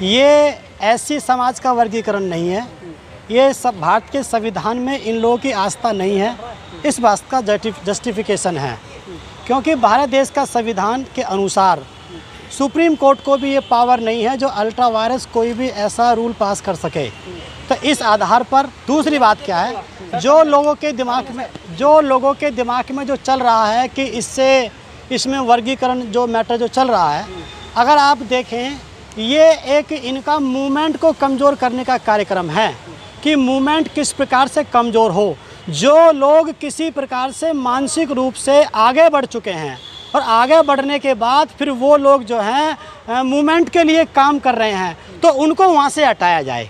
ये ऐसी समाज का वर्गीकरण नहीं है। ये सब भारत के संविधान में इन लोगों की आस्था नहीं है, इस बात का जस्टिफिकेशन है। क्योंकि भारत देश का संविधान के अनुसार सुप्रीम कोर्ट को भी ये पावर नहीं है जो अल्ट्रा वायरस कोई भी ऐसा रूल पास कर सके। तो इस आधार पर दूसरी बात क्या है, जो लोगों के दिमाग में जो चल रहा है कि इसमें वर्गीकरण जो मैटर जो चल रहा है, अगर आप देखें ये एक इनका मूवमेंट को कमज़ोर करने का कार्यक्रम है कि मूवमेंट किस प्रकार से कमज़ोर हो। जो लोग किसी प्रकार से मानसिक रूप से आगे बढ़ चुके हैं और आगे बढ़ने के बाद फिर वो लोग जो हैं मूवमेंट के लिए काम कर रहे हैं, तो उनको वहाँ से हटाया जाए।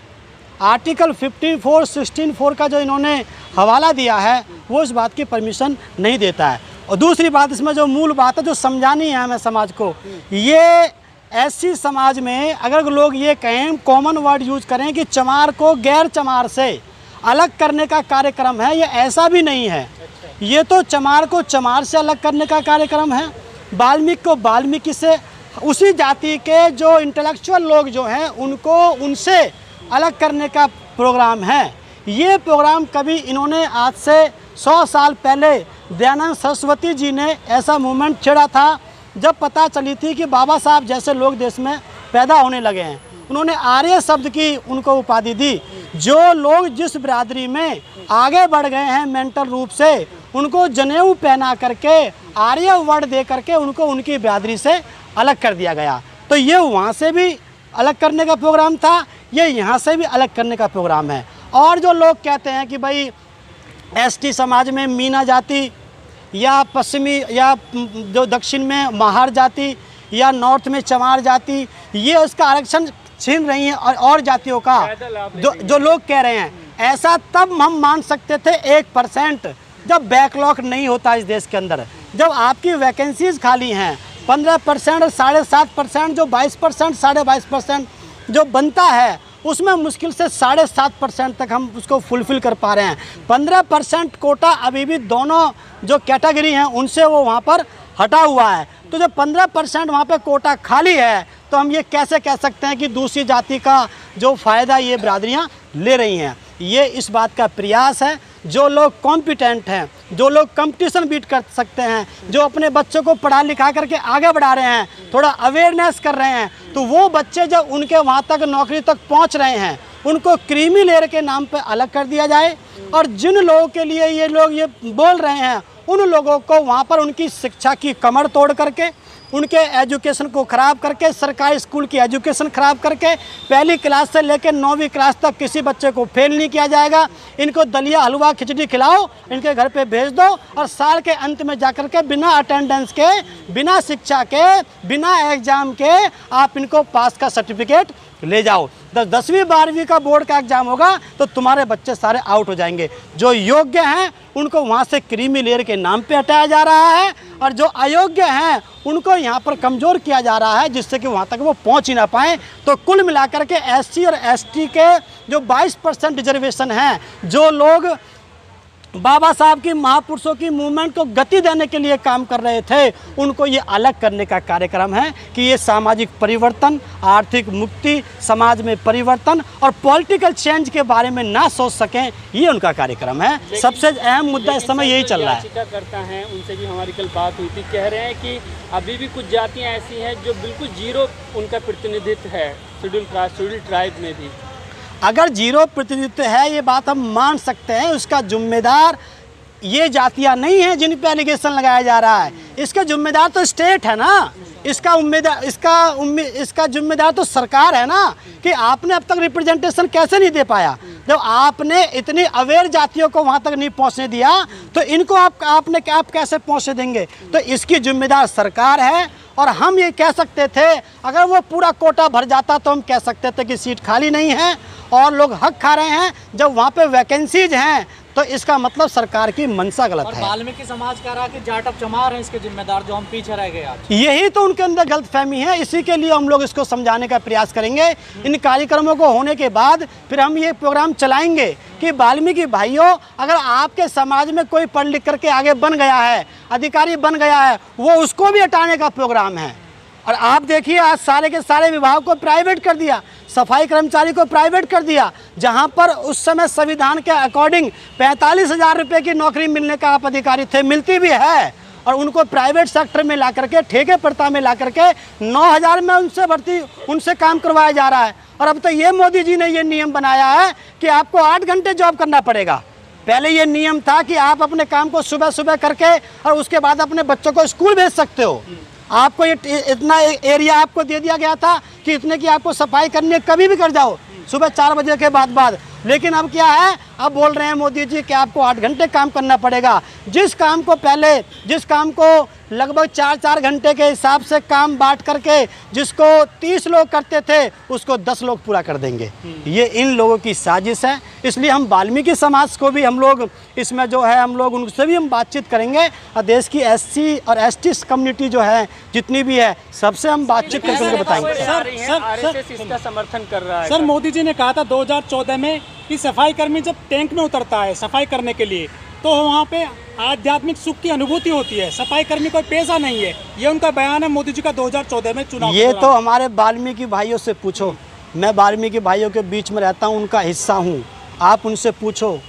आर्टिकल 54, 16(4) का जो इन्होंने हवाला दिया है वो इस बात की परमिशन नहीं देता है। और दूसरी बात, इसमें जो मूल बात है जो समझानी है हमें समाज को, ये ऐसी समाज में अगर लोग ये कहें, कॉमन वर्ड यूज करें कि चमार को गैर चमार से अलग करने का कार्यक्रम है, ये ऐसा भी नहीं है। ये तो चमार को चमार से अलग करने का कार्यक्रम है, वाल्मीकि को वाल्मीकि से, उसी जाति के जो इंटेलेक्चुअल लोग जो हैं उनको उनसे अलग करने का प्रोग्राम है। ये प्रोग्राम कभी इन्होंने आज से 100 साल पहले दयानंद सरस्वती जी ने ऐसा मूवमेंट छेड़ा था जब पता चली थी कि बाबा साहब जैसे लोग देश में पैदा होने लगे हैं। उन्होंने आर्य शब्द की उनको उपाधि दी। जो लोग जिस बिरादरी में आगे बढ़ गए हैं मेंटल रूप से, उनको जनेऊ पहना करके आर्य वर्ड दे करके उनको उनकी बिरादरी से अलग कर दिया गया। तो ये वहाँ से भी अलग करने का प्रोग्राम था, ये यहाँ से भी अलग करने का प्रोग्राम है। और जो लोग कहते हैं कि भाई एसटी समाज में मीना जाति या पश्चिमी या जो दक्षिण में महार जाति या नॉर्थ में चमार जाति, ये उसका आरक्षण छीन रही हैं और जातियों का, जो लोग कह रहे हैं, ऐसा तब हम मान सकते थे 1% जब बैकलॉग नहीं होता इस देश के अंदर। जब आपकी वैकेंसीज खाली हैं 15% और 7.5%, जो 20%, 22.5% जो बनता है उसमें मुश्किल से 7.5% तक हम उसको फुलफ़िल कर पा रहे हैं। 15% कोटा अभी भी दोनों जो कैटेगरी हैं उनसे वो वहाँ पर हटा हुआ है। तो जब 15% वहाँ पे कोटा खाली है तो हम ये कैसे कह सकते हैं कि दूसरी जाति का जो फ़ायदा ये बिरादरियाँ ले रही हैं। ये इस बात का प्रयास है, जो लोग कॉम्पिटेंट हैं, जो लोग कंपटीशन बीट कर सकते हैं, जो अपने बच्चों को पढ़ा लिखा करके आगे बढ़ा रहे हैं, थोड़ा अवेयरनेस कर रहे हैं, तो वो बच्चे जब उनके वहाँ तक नौकरी तक पहुँच रहे हैं उनको क्रीमी लेयर के नाम पे अलग कर दिया जाए। और जिन लोगों के लिए ये लोग ये बोल रहे हैं उन लोगों को वहाँ पर उनकी शिक्षा की कमर तोड़ करके, उनके एजुकेशन को ख़राब करके, सरकारी स्कूल की एजुकेशन ख़राब करके, पहली क्लास से लेकर 9वीं क्लास तक किसी बच्चे को फेल नहीं किया जाएगा। इनको दलिया हलवा खिचड़ी खिलाओ, इनके घर पे भेज दो और साल के अंत में जाकर के बिना अटेंडेंस के, बिना शिक्षा के, बिना एग्ज़ाम के आप इनको पास का सर्टिफिकेट ले जाओ। 10वीं 12वीं का बोर्ड का एग्ज़ाम होगा तो तुम्हारे बच्चे सारे आउट हो जाएंगे। जो योग्य हैं उनको वहाँ से क्रीमी लेयर के नाम पे हटाया जा रहा है और जो अयोग्य हैं उनको यहाँ पर कमज़ोर किया जा रहा है, जिससे कि वहाँ तक वो पहुँच ही ना पाएँ। तो कुल मिलाकर के SC और ST के जो 22% रिजर्वेशन हैं, जो लोग बाबा साहब की महापुरुषों की मूवमेंट को गति देने के लिए काम कर रहे थे, उनको ये अलग करने का कार्यक्रम है कि ये सामाजिक परिवर्तन, आर्थिक मुक्ति, समाज में परिवर्तन और पॉलिटिकल चेंज के बारे में ना सोच सकें, ये उनका कार्यक्रम है। सबसे अहम मुद्दा इस समय यही चल रहा है। करता है उनसे भी हमारी कल बात हुई थी, कह रहे हैं कि अभी भी कुछ जातियाँ ऐसी हैं जो बिल्कुल जीरो उनका प्रतिनिधित्व है शेड्यूल कास्ट, शेड्यूल ट्राइब में भी। अगर जीरो प्रतिनिधित्व है ये बात हम मान सकते हैं, उसका जिम्मेदार ये जातियां नहीं है जिन पे एलिगेशन लगाया जा रहा है। इसका जिम्मेदार तो स्टेट है ना, इसका जिम्मेदार तो सरकार है ना कि आपने अब तक रिप्रेजेंटेशन कैसे नहीं दे पाया। जब आपने इतनी अवेयर जातियों को वहाँ तक नहीं पहुँचने दिया तो इनको आप कैसे पहुँचने देंगे। तो इसकी जिम्मेदार सरकार है। और हम ये कह सकते थे अगर वो पूरा कोटा भर जाता तो हम कह सकते थे कि सीट खाली नहीं है और लोग हक खा रहे हैं। जब वहाँ पे वैकेंसीज हैं तो इसका मतलब सरकार की मंशा गलत है। वाल्मीकि समाज कह रहा है कि जाट अब चमार हैं इसके जिम्मेदार, जो हम पीछे रह गए आज। यही तो उनके अंदर गलतफहमी है। इसी के लिए हम लोग इसको समझाने का प्रयास करेंगे। इन कार्यक्रमों को होने के बाद फिर हम ये प्रोग्राम चलाएंगे कि वाल्मीकि भाइयों, अगर आपके समाज में कोई पढ़ लिख करके आगे बन गया है, अधिकारी बन गया है, वो उसको भी हटाने का प्रोग्राम है। और आप देखिए आज सारे के सारे विभाग को प्राइवेट कर दिया। सफाई कर्मचारी को प्राइवेट कर दिया, जहां पर उस समय संविधान के अकॉर्डिंग 45,000 रुपये की नौकरी मिलने का आप अधिकारी थे, मिलती भी है, और उनको प्राइवेट सेक्टर में ला करके, ठेके प्रथा में ला करके 9,000 में उनसे काम करवाया जा रहा है। और अब तो ये मोदी जी ने ये नियम बनाया है कि आपको 8 घंटे जॉब करना पड़ेगा। पहले ये नियम था कि आप अपने काम को सुबह सुबह करके और उसके बाद अपने बच्चों को स्कूल भेज सकते हो। आपको ये इतना एरिया आपको दे दिया गया था कि इतने की आपको सफाई करनी है, कभी भी कर जाओ सुबह 4 बजे के बाद। लेकिन अब क्या है, अब बोल रहे हैं मोदी जी कि आपको 8 घंटे काम करना पड़ेगा। जिस काम को लगभग 4-4 घंटे के हिसाब से काम बांट करके जिसको 30 लोग करते थे उसको 10 लोग पूरा कर देंगे। ये इन लोगों की साजिश है। इसलिए हम वाल्मीकि समाज को भी हम लोग इसमें जो है हम लोग उनसे भी हम बातचीत करेंगे, और देश की SC और ST कम्युनिटी जो है जितनी भी है सबसे हम बातचीत करके उनको बताएंगे। आरएसएस इसका समर्थन कर रहा है। सर, मोदी जी ने कहा था 2014 में कि सफाई कर्मी जब टैंक में उतरता है सफाई करने के लिए तो वहाँ पे आध्यात्मिक सुख की अनुभूति होती है, सफाई कर्मी कोई पेशा नहीं है। ये उनका बयान है मोदी जी का 2014 में चुनाव। ये तो हमारे वाल्मीकि भाइयों से पूछो, मैं वाल्मीकि भाइयों के बीच में रहता हूँ, उनका हिस्सा हूँ। आप उनसे पूछो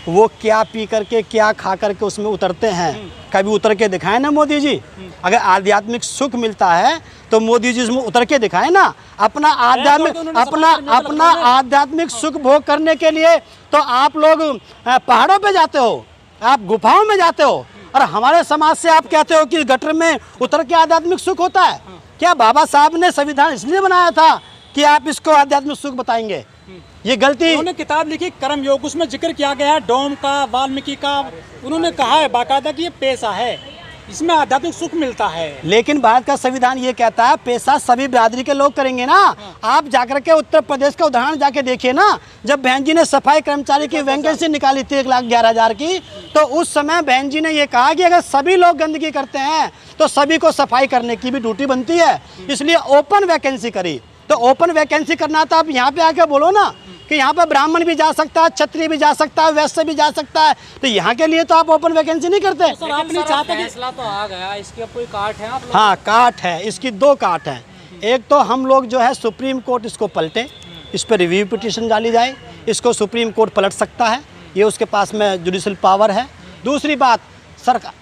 वो क्या पी करके क्या खा करके उसमें उतरते हैं, कभी उतर के दिखाए ना मोदी जी। अगर आध्यात्मिक सुख मिलता है तो मोदी जी उसमें उतर के दिखाए ना। अपना आध्यात्मिक सुख भोग करने के लिए तो आप लोग पहाड़ों पे जाते हो, आप गुफाओं में जाते हो, और हमारे समाज से आप कहते हो कि गटर में उतर के आध्यात्मिक सुख होता है। क्या बाबा साहब ने संविधान इसलिए बनाया था कि आप इसको आध्यात्मिक सुख बताएंगे? ये गलती। उन्होंने किताब लिखी कर्म योग, उसमें जिक्र किया गया है डोम का, वाल्मीकि का। उन्होंने कहा है बाकायदा कि ये पेशा है, इसमें आध्यात्मिक सुख मिलता है। लेकिन भारत का संविधान ये कहता है पेशा सभी बिरादरी के लोग करेंगे ना। आप जाकर के उत्तर प्रदेश का उदाहरण जाके देखिए ना, जब बहन जी ने सफाई कर्मचारी की वैकेंसी निकाली थी 1,11,000 की, तो उस समय बहन जी ने ये कहा कि अगर सभी लोग गंदगी करते हैं तो सभी को सफाई करने की भी ड्यूटी बनती है, इसलिए ओपन वैकेंसी करी। तो ओपन वैकेंसी करना था, आप यहाँ पे आके बोलो ना कि यहाँ पर ब्राह्मण भी जा सकता है, क्षत्रिय भी जा सकता है, वैश्य भी जा सकता है। तो यहाँ के लिए तो आप ओपन वैकेंसी नहीं करते। तो सर, आप नहीं चाहते? फैसला तो आ गया, इसकी अब कोई काट है आप लोग? हाँ, काट है, इसकी 2 काट हैं। एक तो हम लोग जो है सुप्रीम कोर्ट इसको पलटे, इस पर रिव्यू पिटीशन डाली जाए, इसको सुप्रीम कोर्ट पलट सकता है, ये उसके पास में जुडिशल पावर है। दूसरी बात,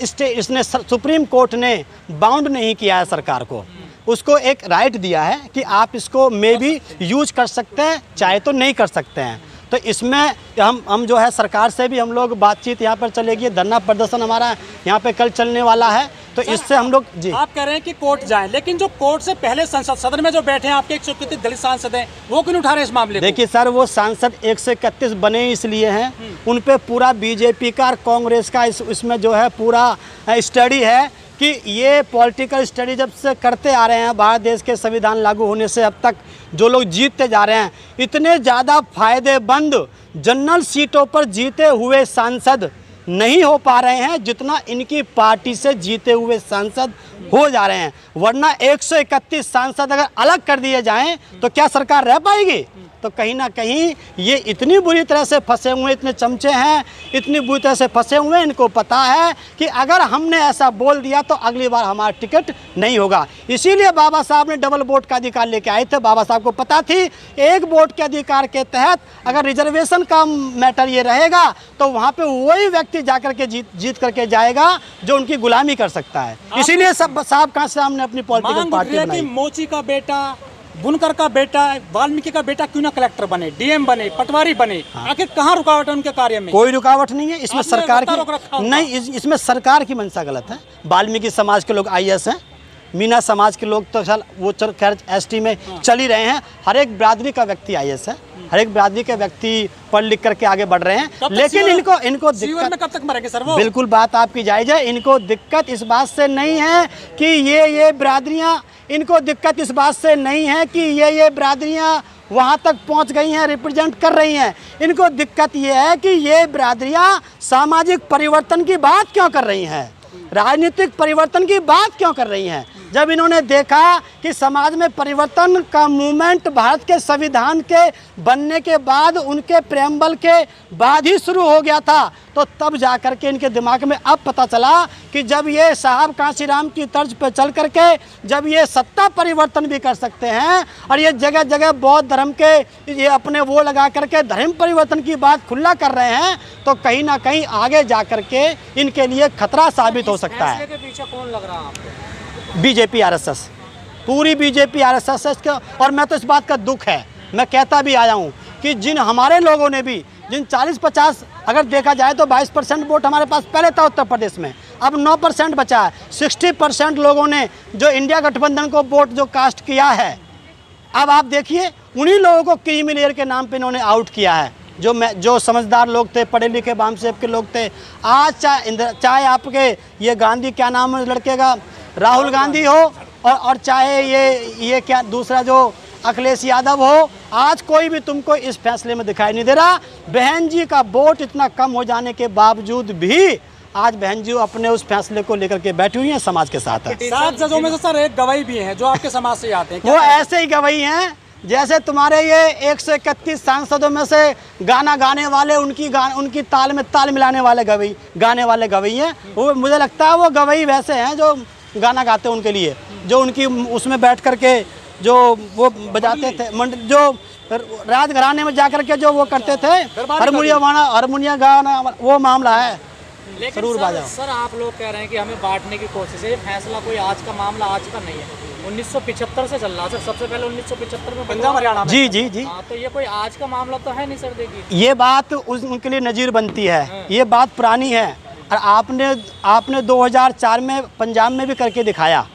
इसने सुप्रीम कोर्ट ने बाउंड नहीं किया है सरकार को, उसको एक राइट दिया है कि आप इसको मे भी यूज कर सकते हैं, चाहे तो नहीं कर सकते हैं। तो इसमें हम जो है सरकार से भी हम लोग बातचीत यहाँ पर चलेगी, धरना प्रदर्शन हमारा यहाँ पे कल चलने वाला है। तो इससे हम लोग जी, आप कह रहे हैं कि कोर्ट जाएं, लेकिन जो कोर्ट से पहले संसद सदन में जो बैठे हैं आपके 131 दलित सांसद हैं, वो क्यों उठा रहे इस मामले को? देखिए सर, वो सांसद 131 बने इसलिए हैं, उन पे पूरा बीजेपी का और कांग्रेस का इसमें जो है पूरा स्टडी है कि ये पॉलिटिकल स्टडी जब से करते आ रहे हैं, भारत देश के संविधान लागू होने से अब तक जो लोग जीतते जा रहे हैं, इतने ज़्यादा फायदेमंद जनरल सीटों पर जीते हुए सांसद नहीं हो पा रहे हैं जितना इनकी पार्टी से जीते हुए सांसद हो जा रहे हैं। वरना 131 सांसद अगर अलग कर दिए जाएं तो क्या सरकार रह पाएगी? तो कहीं ना कहीं ये इतनी बुरी तरह से फंसे हुए, इतने चमचे हैं, इतनी बुरी तरह से फंसे हुए हैं, इनको पता है कि अगर हमने ऐसा बोल दिया तो अगली बार हमारा टिकट नहीं होगा। इसीलिए बाबा साहब ने डबल वोट का अधिकार लेके आए थे। बाबा साहब को पता थी एक वोट के अधिकार के तहत अगर रिजर्वेशन का मैटर ये रहेगा तो वहाँ पे वही व्यक्ति जाकर के जीत करके जाएगा जो उनकी गुलामी कर सकता है। इसीलिए सब साहब का सामने अपनी पॉलिटिकल पार्टी बनाई। मोची का बेटा, बुनकर का बेटा, वाल्मीकि का बेटा क्यों ना कलेक्टर बने, डीएम बने, पटवारी बने? आखिर कहाँ रुकावट है उनके कार्य में? कोई रुकावट नहीं है इसमें, सरकार की नहीं, इसमें सरकार की मंशा गलत है। वाल्मीकि समाज के लोग IAS हैं, मीना समाज के लोग तो वो खैर ST में चल ही रहे हैं। हर एक बिरादरी का व्यक्ति IAS है, हर एक बिरादरी के व्यक्ति पढ़ लिख करके आगे बढ़ रहे हैं। लेकिन इनको दिक्कत, कब तक मरेंगे सर वो? बिल्कुल बात आपकी जायज है। इनको दिक्कत इस बात से नहीं है कि ये बिरादरियां, इनको दिक्कत इस बात से नहीं है कि ये बिरादरियां वहाँ तक पहुँच गई हैं, रिप्रेजेंट कर रही हैं। इनको दिक्कत ये है कि ये बिरादरियां सामाजिक परिवर्तन की बात क्यों कर रही हैं। राजनीतिक परिवर्तन की बात क्यों कर रही हैं? जब इन्होंने देखा कि समाज में परिवर्तन का मूवमेंट भारत के संविधान के बनने के बाद, उनके प्रेम्बल के बाद ही शुरू हो गया था, तो तब जा कर के इनके दिमाग में अब पता चला कि जब ये साहब कांशीराम की तर्ज पर चल करके जब ये सत्ता परिवर्तन भी कर सकते हैं और ये जगह जगह बौद्ध धर्म के ये अपने वो लगा करके धर्म परिवर्तन की बात खुला कर रहे हैं, तो कहीं ना कहीं आगे जा कर के इनके लिए खतरा साबित हो सकता है। के पीछे कौन लग रहा है आपको? बीजेपी आरएसएस, पूरी बीजेपी आरएसएस है इसका। और मैं तो इस बात का दुख है, मैं कहता भी आया हूँ कि जिन हमारे लोगों ने भी जिन 40-50 अगर देखा जाए तो 22% वोट हमारे पास पहले था उत्तर प्रदेश में, अब 9% बचा है। 60% लोगों ने जो इंडिया गठबंधन को वोट जो कास्ट किया है, अब आप देखिए उन्हीं लोगों को क्रीमी लेयर के नाम पे इन्होंने आउट किया है। जो समझदार लोग थे, पढ़े लिखे बामसेब के लोग थे, आज चाहे आपके ये गांधी, क्या नाम है लड़के का, राहुल गांधी हो, और चाहे ये क्या दूसरा जो अखिलेश यादव हो, आज कोई भी तुमको इस फैसले में दिखाई नहीं दे रहा। बहन जी का वोट इतना कम हो जाने के बावजूद भी आज बहन जी अपने उस फैसले को लेकर के बैठी हुई हैं, समाज के साथ है। 7 जजों में से सर एक गवाही भी हैं जो आपके समाज से आते हैं। वो ऐसे ही गवाही हैं जैसे तुम्हारे ये 131 सांसदों में से गाना गाने वाले, उनकी ताल में ताल मिलाने वाले गाने वाले गवई हैं। वो मुझे लगता है वो गवई वैसे हैं जो गाना गाते हैं उनके लिए, जो उनकी उसमें बैठ करके जो वो बजाते थे, जो राजघराने में जा करके जो वो करते थे, हारमोनिया गाना, वो मामला है। लेकिन सर आप लोग कह रहे हैं कि हमें बांटने की कोशिश है। ये फैसला कोई आज का मामला आज का नहीं है, 1975 से चल रहा है। सबसे पहले 1975 में पंजाब हरियाणा में। जी। हाँ, तो ये कोई आज का मामला तो है नहीं सर। देखिए ये बात उनके लिए नज़ीर बनती है, ये बात पुरानी है। और आपने 2004 में पंजाब में भी करके दिखाया।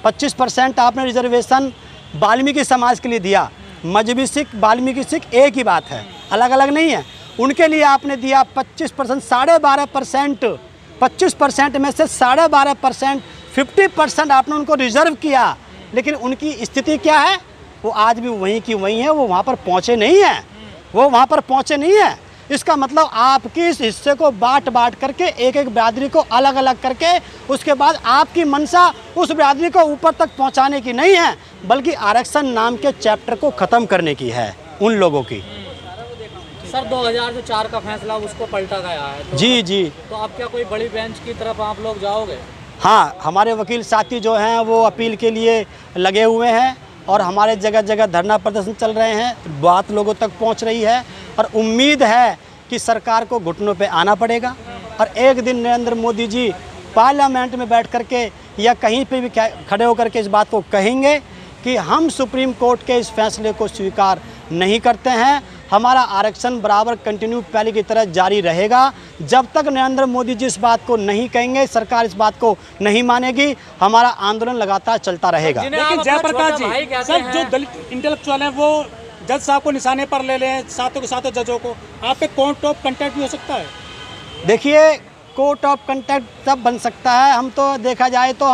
25% आपने रिजर्वेशन वाल्मीकि समाज के लिए दिया। मजहबी सिख, वाल्मीकि सिख एक ही बात है, अलग अलग नहीं है। उनके लिए आपने दिया 25%, 12.5%। 25% में से 12.5%, 50% आपने उनको रिजर्व किया। लेकिन उनकी स्थिति क्या है? वो आज भी वहीं की वहीं है, वो वहाँ पर पहुँचे नहीं हैं। इसका मतलब आपकी इस हिस्से को बांट करके एक बिरादरी को अलग अलग करके उसके बाद आपकी मंशा उस बिरादरी को ऊपर तक पहुंचाने की नहीं है, बल्कि आरक्षण नाम के चैप्टर को ख़त्म करने की है उन लोगों की। सर 2004 का फैसला उसको पलटा गया है तो जी। तो अब क्या कोई बड़ी बेंच की तरफ आप लोग जाओगे? हाँ, हमारे वकील साथी जो हैं वो अपील के लिए लगे हुए हैं और हमारे जगह जगह धरना प्रदर्शन चल रहे हैं। बात लोगों तक पहुंच रही है और उम्मीद है कि सरकार को घुटनों पे आना पड़ेगा और एक दिन नरेंद्र मोदी जी पार्लियामेंट में बैठ करके या कहीं पे भी खड़े होकर के इस बात को कहेंगे कि हम सुप्रीम कोर्ट के इस फैसले को स्वीकार नहीं करते हैं। हमारा आरक्षण बराबर कंटिन्यू पहले की तरह जारी रहेगा। जब तक नरेंद्र मोदी जी इस बात को नहीं कहेंगे, सरकार इस बात को नहीं मानेगी, हमारा आंदोलन लगातार चलता रहेगा। लेकिन जयप्रकाश जी, सर जो दलित इंटेलेक्चुअल हैं वो जज साहब को निशाने पर ले लें, सातों के सातों जजों को, आप पे कोर्ट ऑफ कंटेक्ट भी हो सकता है। देखिए, कोर्ट ऑफ कंटेक्ट तब बन सकता है, हम तो देखा जाए तो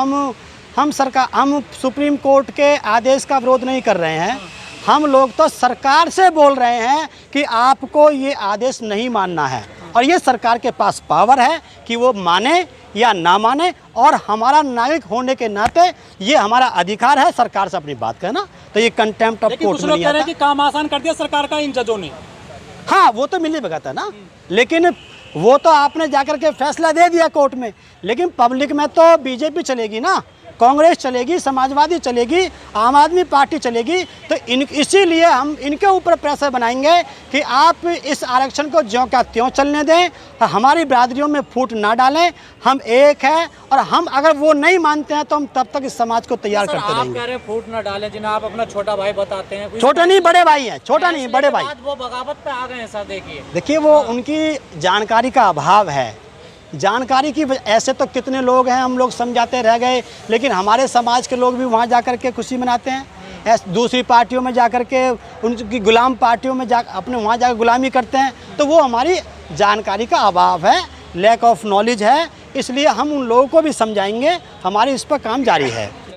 हम सुप्रीम कोर्ट के आदेश का विरोध नहीं कर रहे हैं। हम लोग तो सरकार से बोल रहे हैं कि आपको ये आदेश नहीं मानना है और ये सरकार के पास पावर है कि वो माने या ना माने, और हमारा नागरिक होने के नाते ये हमारा अधिकार है सरकार से अपनी बात कहना। तो ये कंटेम्प्ट ऑफ कोर्ट में नहीं आता। कि काम आसान कर दिया सरकार का इन जजों ने। हाँ, वो तो मिली भगत है ना, लेकिन वो तो आपने जाकर के फैसला दे दिया कोर्ट में, लेकिन पब्लिक में तो बीजेपी चलेगी ना, कांग्रेस चलेगी, समाजवादी चलेगी, आम आदमी पार्टी चलेगी। तो इसीलिए हम इनके ऊपर प्रेशर बनाएंगे कि आप इस आरक्षण को ज्यों का त्यों चलने दें, हमारी बिरादरियों में फूट ना डालें। हम एक हैं और हम अगर वो नहीं मानते हैं तो हम तब तक इस समाज को तैयार करते रहेंगे। आप कह रहे हैं फूट ना डालें, जिन्हें आप अपना छोटा भाई बताते हैं। छोटा नहीं, बड़े भाई हैं, छोटा नहीं बड़े भाई। वो बगावत पे आ गए हैं सर। देखिए वो उनकी जानकारी का अभाव है। जानकारी की ऐसे तो कितने लोग हैं, हम लोग समझाते रह गए, लेकिन हमारे समाज के लोग भी वहाँ जाकर के खुशी मनाते हैं। दूसरी पार्टियों में जाकर के, उनकी गुलाम पार्टियों में अपने वहाँ जाकर गुलामी करते हैं। तो वो हमारी जानकारी का अभाव है, लैक ऑफ नॉलेज है। इसलिए हम उन लोगों को भी समझाएंगे, हमारी इस पर काम जारी है।